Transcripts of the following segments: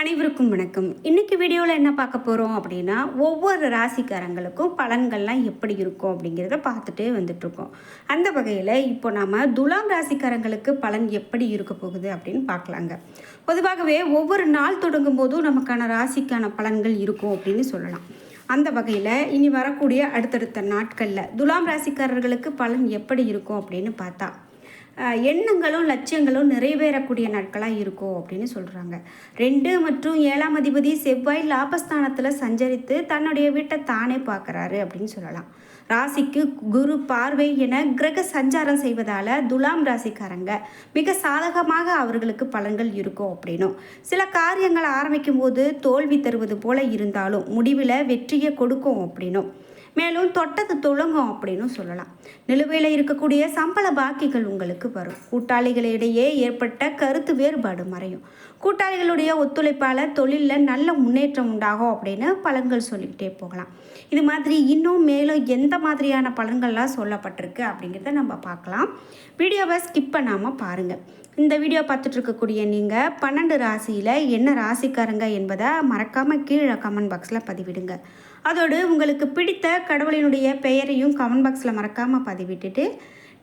அனைவருக்கும் வணக்கம். இன்னைக்கு வீடியோவில் என்ன பார்க்க போகிறோம் அப்படின்னா, ஒவ்வொரு ராசிக்காரங்களுக்கும் பலன்கள்லாம் எப்படி இருக்கும் அப்படிங்கிறத பார்த்துட்டே வந்துட்ருக்கோம். அந்த வகையில் இப்போ நாம் துலாம் ராசிக்காரங்களுக்கு பலன் எப்படி இருக்க போகுது அப்படின்னு பார்க்கலாங்க. பொதுவாகவே ஒவ்வொரு நாள் தொடங்கும் போதும் நமக்கான ராசிக்கான பலன்கள் இருக்கும் அப்படின்னு சொல்லலாம். அந்த வகையில் இனி வரக்கூடிய அடுத்தடுத்த நாட்களில் துலாம் ராசிக்காரர்களுக்கு பலன் எப்படி இருக்கும் அப்படின்னு பார்த்தா, எண்ணங்களும் லட்சியங்களும் நிறைவேறக்கூடிய நாட்களாக இருக்கும் அப்படின்னு சொல்கிறாங்க. 2 மற்றும் 7ஆம் அதிபதி செவ்வாய் லாபஸ்தானத்தில் சஞ்சரித்து தன்னுடைய வீட்டை தானே பார்க்குறாரு அப்படின்னு சொல்லலாம். ராசிக்கு குரு பார்வை என கிரக சஞ்சாரம் செய்வதால் துலாம் ராசிக்காரங்க மிக சாதகமாக அவர்களுக்கு பலன்கள் இருக்கும் அப்படின்னும், சில காரியங்களை ஆரம்பிக்கும் போது தோல்வி தருவது போல இருந்தாலும் முடிவில் வெற்றியை கொடுக்கும் அப்படின்னும், மேலும் தொட்டது துளங்கும் அப்படின்னு சொல்லலாம். நிலுவையில் இருக்கக்கூடிய சம்பள பாக்கிகள் உங்களுக்கு வரும். கூட்டாளிகளிடையே ஏற்பட்ட கருத்து வேறுபாடு மறையும். கூட்டாளிகளுடைய ஒத்துழைப்பால் தொழிலில் நல்ல முன்னேற்றம் உண்டாகும் அப்படின்னு பலன்கள் சொல்லிக்கிட்டே போகலாம். இது மாதிரி இன்னும் மேலும் எந்த மாதிரியான பலன்கள்லாம் சொல்லப்பட்டிருக்கு அப்படிங்கிறத நம்ம பார்க்கலாம். வீடியோவை ஸ்கிப் பண்ணாமல் பாருங்கள். இந்த வீடியோ பார்த்துட்டு இருக்கக்கூடிய நீங்கள் 12 ராசியில் என்ன ராசிக்காரங்க என்பதை மறக்காமல் கீழே கமெண்ட் பாக்ஸில் பதிவிடுங்க. அதோடு உங்களுக்கு பிடித்த கடவுளினுடைய பெயரையும் கமெண்ட் பாக்ஸில் மறக்காமல் பதிவிட்டுட்டு,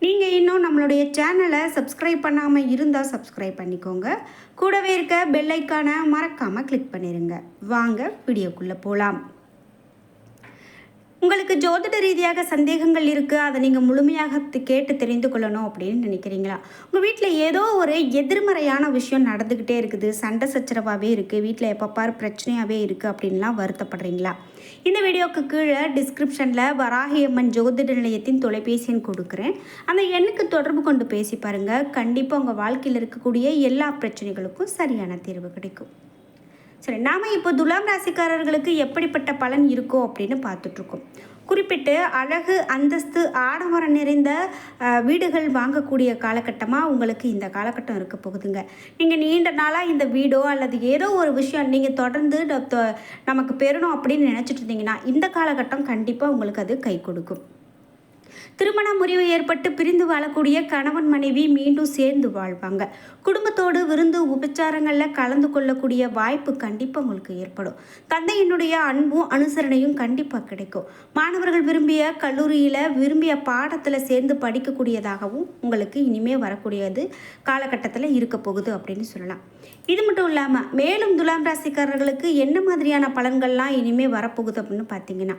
நீங்கள் இன்னும் நம்மளுடைய சேனலை சப்ஸ்கிரைப் பண்ணாமல் இருந்தால் சப்ஸ்கிரைப் பண்ணிக்கோங்க. கூடவே இருக்க பெல் ஐக்கானை மறக்காமல் கிளிக் பண்ணிடுங்க. வாங்க வீடியோக்குள்ளே போகலாம். உங்களுக்கு ஜோதிட ரீதியாக சந்தேகங்கள் இருக்குது, அதை நீங்கள் முழுமையாக கேட்டு தெரிந்து கொள்ளணும் அப்படின்னு நினைக்கிறீங்களா? உங்கள் வீட்டில் ஏதோ ஒரு எதிர்மறையான விஷயம் நடந்துக்கிட்டே இருக்குது, சண்டை சச்சரவாகவே இருக்குது, வீட்டில் எப்போ பாரு பிரச்சனையாகவே இருக்குது அப்படின்லாம் வருத்தப்படுறீங்களா? இந்த வீடியோவுக்கு கீழே டிஸ்கிரிப்ஷனில் வராகியம்மன் ஜோதிட நிலையத்தின் தொலைபேசி எண் கொடுக்குறேன். அந்த எண்ணுக்கு தொடர்பு கொண்டு பேசி பாருங்கள். கண்டிப்பாக உங்கள் வாழ்க்கையில் இருக்கக்கூடிய எல்லா பிரச்சனைகளுக்கும் சரியான தீர்வு கிடைக்கும். சரி, நாம் இப்போ துலாம் ராசிக்காரர்களுக்கு எப்படிப்பட்ட பலன் இருக்கோ அப்படின்னு பார்த்துட்ருக்கோம். குறிப்பிட்டு அழகு, அந்தஸ்து, ஆடம்பரம் நிறைந்த வீடுகள் வாங்கக்கூடிய காலகட்டமாக உங்களுக்கு இந்த காலகட்டம் இருக்க போகுதுங்க. நீங்கள் நீண்ட நாளாக இந்த வீடோ அல்லது ஏதோ ஒரு விஷயம் நீங்கள் தொடர்ந்து நமக்கு பெறணும் அப்படின்னு நினச்சிட்டு இருந்தீங்கன்னா இந்த காலகட்டம் கண்டிப்பாக உங்களுக்கு அது கை கொடுக்கும். திருமண முறிவு ஏற்பட்டு பிரிந்து வாழக்கூடிய கணவன் மனைவி மீண்டும் சேர்ந்து வாழ்வாங்க. குடும்பத்தோடு விருந்து உபச்சாரங்களில் கலந்து கொள்ளக்கூடிய வாய்ப்பு கண்டிப்பாக உங்களுக்கு ஏற்படும். தந்தையினுடைய அன்பும் அனுசரணையும் கண்டிப்பாக கிடைக்கும். மாணவர்கள் விரும்பிய கல்லூரியில் விரும்பிய பாடத்தில் சேர்ந்து படிக்கக்கூடியதாகவும் உங்களுக்கு இனிமேல் வரக்கூடியது காலகட்டத்தில் இருக்க போகுது அப்படின்னு சொல்லலாம். இது மட்டும் இல்லாமல் மேலும் துலாம் ராசிக்காரர்களுக்கு என்ன மாதிரியான பலன்கள்லாம் இனிமேல் வரப்போகுது அப்படின்னு பார்த்தீங்கன்னா,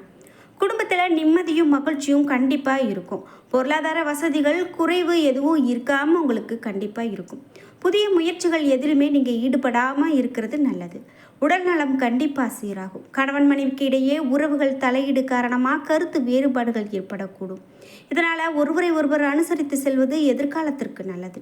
குடும்பத்தில் நிம்மதியும் மகிழ்ச்சியும் கண்டிப்பாக இருக்கும். பொருளாதார வசதிகள் குறைவு எதுவும் இருக்காமல் உங்களுக்கு கண்டிப்பாக இருக்கும். புதிய முயற்சிகள் எதிலுமே நீங்கள் ஈடுபடாமல் இருக்கிறது நல்லது. உடல் நலம் கண்டிப்பாக சீராகும். கணவன் மனைவிக்கு இடையே உறவுகள் தலையீடு காரணமாக கருத்து வேறுபாடுகள் ஏற்படக்கூடும். இதனால் ஒருவரை அனுசரித்து செல்வது எதிர்காலத்திற்கு நல்லது.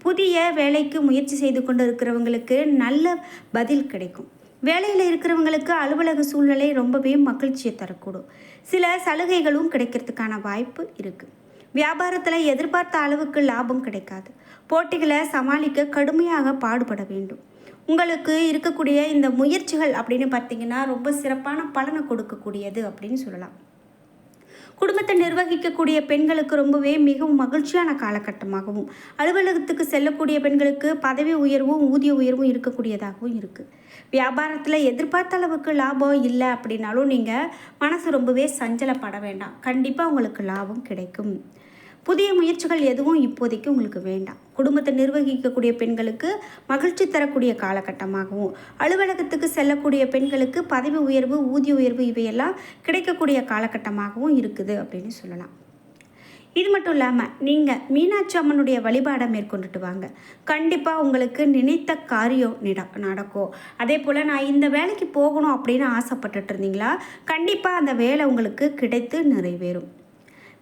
புதிய வேலைக்கு முயற்சி செய்து கொண்டு இருக்கிறவங்களுக்கு நல்ல பதில் கிடைக்கும். வேலையில் இருக்கிறவங்களுக்கு அலுவலக சூழ்நிலை ரொம்பவே மகிழ்ச்சியை தரக்கூடும். சில சலுகைகளும் கிடைக்கிறதுக்கான வாய்ப்பு இருக்குது. வியாபாரத்தில் எதிர்பார்த்த அளவுக்கு லாபம் கிடைக்காது. போட்டிகளை சமாளிக்க கடுமையாக பாடுபட வேண்டும். உங்களுக்கு இருக்கக்கூடிய இந்த முயற்சிகள் அப்படின்னு பார்த்தீங்கன்னா ரொம்ப சிறப்பான பலனை கொடுக்கக்கூடியது அப்படின்னு சொல்லலாம். குடும்பத்தை நிர்வகிக்கக்கூடிய பெண்களுக்கு ரொம்பவே மிகவும் மகிழ்ச்சியான காலகட்டமாகவும், அலுவலகத்துக்கு செல்லக்கூடிய பெண்களுக்கு பதவி உயர்வும் ஊதிய உயர்வும் இருக்கக்கூடியதாகவும் இருக்குது. வியாபாரத்தில் எதிர்பார்த்த அளவுக்கு லாபம் இல்லை அப்படின்னாலும் நீங்கள் மனசு ரொம்பவே சஞ்சலப்பட வேண்டாம். கண்டிப்பாக உங்களுக்கு லாபம் கிடைக்கும். புதிய முயற்சிகள் எதுவும் இப்போதைக்கு உங்களுக்கு வேண்டாம். குடும்பத்தை நிர்வகிக்கக்கூடிய பெண்களுக்கு மகிழ்ச்சி தரக்கூடிய காலகட்டமாகவும், அலுவலகத்துக்கு செல்லக்கூடிய பெண்களுக்கு பதவி உயர்வு ஊதிய உயர்வு இவையெல்லாம் கிடைக்கக்கூடிய காலகட்டமாகவும் இருக்குது அப்படின்னு சொல்லலாம். இது மட்டும் இல்லாமல் நீங்கள் மீனாட்சி அம்மனுடைய வழிபாடை மேற்கொண்டுட்டு வாங்க. கண்டிப்பாக உங்களுக்கு நினைத்த காரியம் நடக்கும். அதே போல் நான் இந்த வேலைக்கு போகணும் அப்படின்னு ஆசைப்பட்டுட்டு இருந்தீங்களா, கண்டிப்பாக அந்த வேலை உங்களுக்கு கிடைத்து நிறைவேறும்.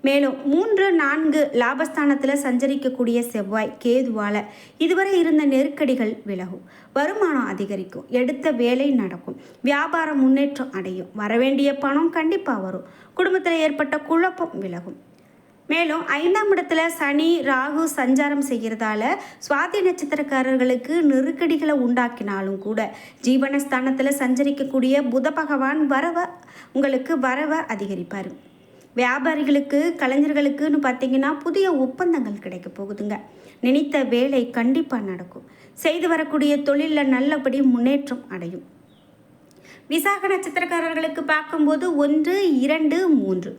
மேலும் 3, 4 லாபஸ்தானத்தில் சஞ்சரிக்கக்கூடிய செவ்வாய் கேதுவால் இதுவரை இருந்த நெருக்கடிகள் விலகும். வருமானம் அதிகரிக்கும். எடுத்த வேலை நடக்கும். வியாபாரம் முன்னேற்றம் அடையும். வரவேண்டிய பணம் கண்டிப்பாக வரும். குடும்பத்தில் ஏற்பட்ட குழப்பம் விலகும். மேலும் 5ஆம் இடத்துல சனி ராகு சஞ்சாரம் செய்கிறதால சுவாதி நட்சத்திரக்காரர்களுக்கு நெருக்கடிகளை உண்டாக்கினாலும் கூட ஜீவனஸ்தானத்தில் சஞ்சரிக்கக்கூடிய புத பகவான் உங்களுக்கு வரவை அதிகரிப்பார். வியாபாரிகளுக்கு கலைஞர்களுக்குன்னு பார்த்தீங்கன்னா புதிய ஒப்பந்தங்கள் கிடைக்க போகுதுங்க. நினைத்த வேலை கண்டிப்பாக நடக்கும். செய்து வரக்கூடிய தொழிலில் நல்லபடி முன்னேற்றம் அடையும். விசாக நட்சத்திரக்காரர்களுக்கு பார்க்கும்போது 1, 2, 3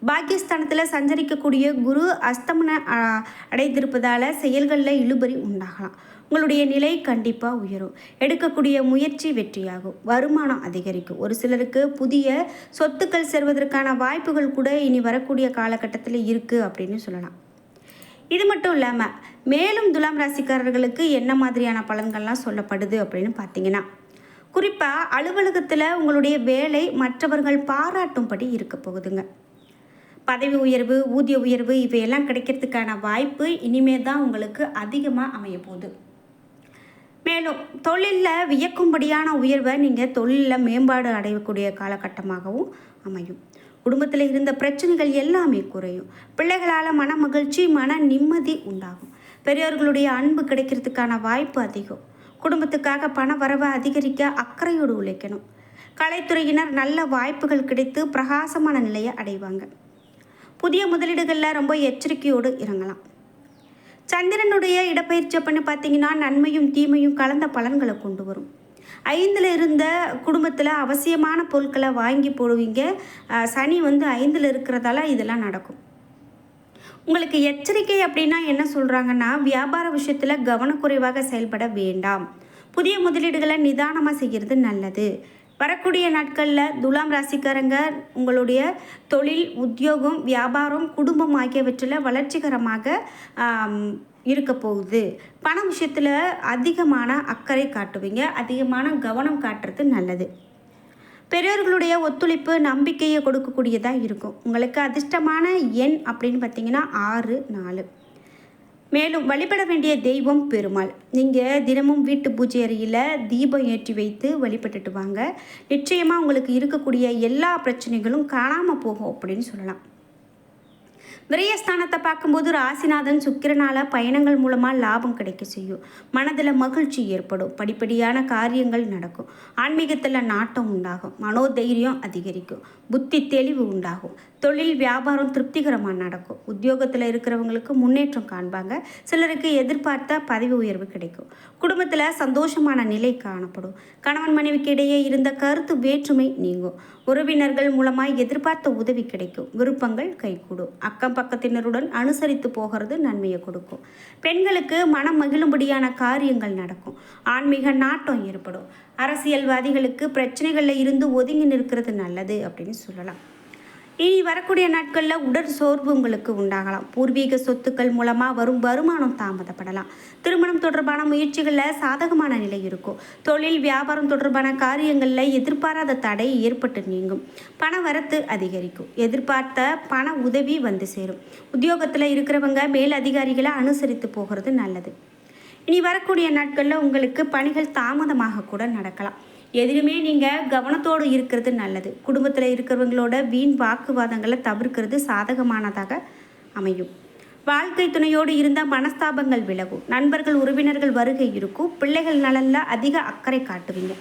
பாக்கியஸ்தானத்தில் சஞ்சரிக்கக்கூடிய குரு அஸ்தமன அடைந்திருப்பதால் செயல்களில் இழுபறி உண்டாகலாம். உங்களுடைய நிலை கண்டிப்பாக உயரும். எடுக்கக்கூடிய முயற்சி வெற்றியாகும். வருமானம் அதிகரிக்கும். ஒரு சிலருக்கு புதிய சொத்துக்கள் சேர்வதற்கான வாய்ப்புகள் கூட இனி வரக்கூடிய காலகட்டத்தில் இருக்குது அப்படின்னு சொல்லலாம். இது மட்டும் இல்லாமல் மேலும் துலாம் ராசிக்காரர்களுக்கு என்ன மாதிரியான பலன்கள்லாம் சொல்லப்படுது அப்படின்னு பார்த்தீங்கன்னா, குறிப்பாக அலுவலகத்தில் உங்களுடைய வேலை மற்றவர்கள் பாராட்டும்படி இருக்க போகுதுங்க. பதவி உயர்வு, ஊதிய உயர்வு இவையெல்லாம் கிடைக்கிறதுக்கான வாய்ப்பு இனிமே தான் உங்களுக்கு அதிகமாக அமைய போகுது. மேலும் தொழிலில் வியக்கும்படியான உயர்வை நீங்கள் தொழிலில் மேம்பாடு அடையக்கூடிய காலகட்டமாகவும் அமையும். குடும்பத்தில் இருந்த பிரச்சனைகள் எல்லாமே குறையும். பிள்ளைகளால் மன மகிழ்ச்சி, மன நிம்மதி உண்டாகும். பெரியோர்களுடைய அன்பு கிடைக்கிறதுக்கான வாய்ப்பு அதிகம். குடும்பத்துக்காக பண வரவை அதிகரிக்க அக்கறையோடு உழைக்கணும். கலைத்துறையினர் நல்ல வாய்ப்புகள் கிடைத்து பிரகாசமான நிலையை அடைவாங்க. புதிய முதலீடுகளில் ரொம்ப எச்சரிக்கையோடு இறங்கலாம். சந்திரனுடைய இடப்பெயர்ச்சி அப்படின்னு பார்த்தீங்கன்னா நன்மையும் தீமையும் கலந்த பலன்களை கொண்டு வரும். 5ல் இருந்த குடும்பத்தில் அவசியமான பொருட்களை வாங்கி போடுவீங்க. சனி 5ல் இருக்கிறதால இதெல்லாம் நடக்கும். உங்களுக்கு எச்சரிக்கை அப்படின்னா என்ன சொல்கிறாங்கன்னா, வியாபார விஷயத்தில் கவனக்குறைவாக செயல்பட வேண்டாம். புதிய முதலீடுகளை நிதானமாக செய்கிறது நல்லது. வரக்கூடிய நாட்களில் துலாம் ராசிக்காரங்க உங்களுடைய தொழில், உத்தியோகம், வியாபாரம், குடும்பம் ஆகியவற்றில் வளர்ச்சிகரமாக இருக்க போகுது. பண விஷயத்தில் அதிகமான அக்கறை காட்டுவீங்க. அதிகமான கவனம் காட்டுறது நல்லது. பெரியோர்களுடைய ஒத்துழைப்பு நம்பிக்கையை கொடுக்கக்கூடியதாக இருக்கும். உங்களுக்கு அதிர்ஷ்டமான எண் அப்படின்னு பார்த்தீங்கன்னா 6, 4. மேலும் வழிபட வேண்டிய தெய்வம் பெருமாள். நீங்கள் தினமும் வீட்டு பூஜை அறையில் தீபம் ஏற்றி வைத்து வழிபட்டுட்டு வாங்க. நிச்சயமாக உங்களுக்கு இருக்கக்கூடிய எல்லா பிரச்சனைகளும் காணாமல் போகும் அப்படின்னு சொல்லலாம். விரயஸ்தானத்தை பார்க்கும்போது ராசிநாதன் சுக்கிரனால பயணங்கள் மூலமாக லாபம் கிடைக்க செய்யும். மனதில் மகிழ்ச்சி ஏற்படும். படிப்படியான காரியங்கள் நடக்கும். ஆன்மீகத்தில் நாட்டம் உண்டாகும். மனோதைரியம் அதிகரிக்கும். புத்தி தெளிவு உண்டாகும். தொழில், வியாபாரம் திருப்திகரமாக நடக்கும். உத்தியோகத்தில் இருக்கிறவங்களுக்கு முன்னேற்றம் காண்பாங்க. சிலருக்கு எதிர்பார்த்த பதவி உயர்வு கிடைக்கும். குடும்பத்தில் சந்தோஷமான நிலை காணப்படும். கணவன் மனைவிக்கு இடையே இருந்த கருத்து வேற்றுமை நீங்கும். உறவினர்கள் மூலமாக எதிர்பார்த்த உதவி கிடைக்கும். விருப்பங்கள் கைகூடும். அக்கம் பக்கத்தினருடன் அனுசரித்து போகிறது நன்மையை கொடுக்கும். பெண்களுக்கு மனம் மகிழும்படியான காரியங்கள் நடக்கும். ஆன்மீக நாட்டம் ஏற்படும். அரசியல்வாதிகளுக்கு பிரச்சனைகளில் இருந்து ஒதுங்கி நிற்கிறது நல்லது அப்படின்னு சொல்லலாம். இனி வரக்கூடிய நாட்களில் உடற் சோர்வு உங்களுக்கு உண்டாகலாம். பூர்வீக சொத்துக்கள் மூலமாக வரும் வருமானம் தாமதப்படலாம். திருமணம் தொடர்பான முயற்சிகளில் சாதகமான நிலை இருக்கும். தொழில், வியாபாரம் தொடர்பான காரியங்களில் எதிர்பாராத தடை ஏற்பட்டு நீங்கும். பண வரத்து அதிகரிக்கும். எதிர்பார்த்த பண உதவி சேரும். உத்தியோகத்தில் இருக்கிறவங்க மேல் அதிகாரிகளை அனுசரித்து போகிறது நல்லது. இனி வரக்கூடிய நாட்களில் உங்களுக்கு பணிகள் தாமதமாக கூட நடக்கலாம். எதிலுமே நீங்கள் கவனத்தோடு இருக்கிறது நல்லது. குடும்பத்தில் இருக்கிறவங்களோட வீண் வாக்குவாதங்களை தவிர்க்கிறது சாதகமானதாக அமையும். வாழ்க்கை துணையோடு இருந்த மனஸ்தாபங்கள் விலகும். நண்பர்கள், உறவினர்கள் வருகை இருக்கும். பிள்ளைகள் நலனில் அதிக அக்கறை காட்டுவீங்க.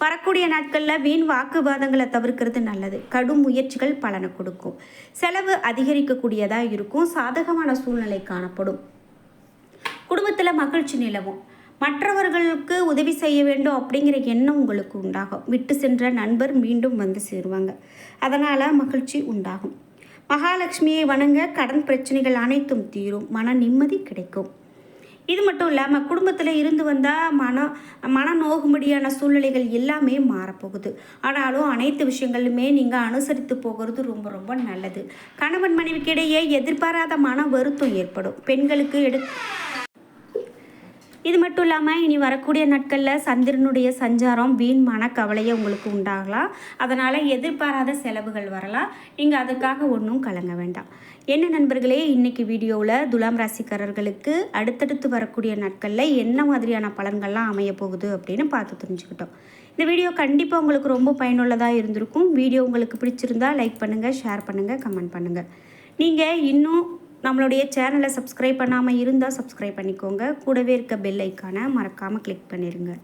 வரக்கூடிய நாட்களில் வீண் வாக்குவாதங்களை தவிர்க்கிறது நல்லது. கடும் முயற்சிகள் பலனை கொடுக்கும். செலவு அதிகரிக்கக்கூடியதாக இருக்கும். சாதகமான சூழ்நிலை காணப்படும். குடும்பத்தில் மகிழ்ச்சி நிலவும். மற்றவர்களுக்கு உதவி செய்ய வேண்டும் அப்படிங்கிற எண்ணம் உங்களுக்கு உண்டாகும். விட்டு சென்ற நண்பர் மீண்டும் சேருவாங்க. அதனால் மகிழ்ச்சி உண்டாகும். மகாலட்சுமியை வணங்க கடன் பிரச்சனைகள் அனைத்தும் தீரும். மன நிம்மதி கிடைக்கும். இது மட்டும் இல்லாமல் குடும்பத்தில் இருந்து வந்தால் மன நோகும்படியான சூழ்நிலைகள் எல்லாமே மாறப்போகுது. ஆனாலும் அனைத்து விஷயங்களுமே நீங்கள் அனுசரித்து போகிறது ரொம்ப ரொம்ப நல்லது. கணவன் மனைவிக்கு இடையே எதிர்பாராத மன வருத்தம் ஏற்படும். பெண்களுக்கு இது மட்டும் இல்லாமல் இனி வரக்கூடிய நாட்களில் சந்திரனுடைய சஞ்சாரம் வீண் மனக்கவலையை உங்களுக்கு உண்டாகலாம். அதனால் எதிர்பாராத செலவுகள் வரலாம். நீங்கள் அதுக்காக ஒன்றும் கலங்க வேண்டாம். என்ன நண்பர்களே, இன்றைக்கி வீடியோவில் துலாம் ராசிக்காரர்களுக்கு அடுத்தடுத்து வரக்கூடிய நாட்களில் என்ன மாதிரியான பலன்கள்லாம் அமைய போகுது அப்படின்னு பார்த்து தெரிஞ்சுக்கிட்டோம். இந்த வீடியோ கண்டிப்பாக உங்களுக்கு ரொம்ப பயனுள்ளதாக இருந்திருக்கும். வீடியோ உங்களுக்கு பிடிச்சிருந்தால் லைக் பண்ணுங்கள், ஷேர் பண்ணுங்கள், கமெண்ட் பண்ணுங்கள். நீங்கள் இன்னும் நம்மளுடைய சேனலை சப்ஸ்கிரைப் பண்ணாமல் இருந்தால் சப்ஸ்கிரைப் பண்ணிக்கோங்க. கூடவே இருக்க பெல் ஐக்கானை மறக்காமல் கிளிக் பண்ணிடுங்க.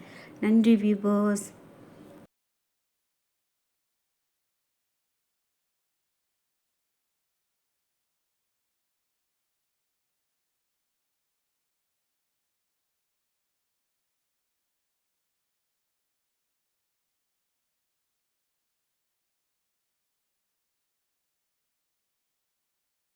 நன்றி வியூவர்ஸ்.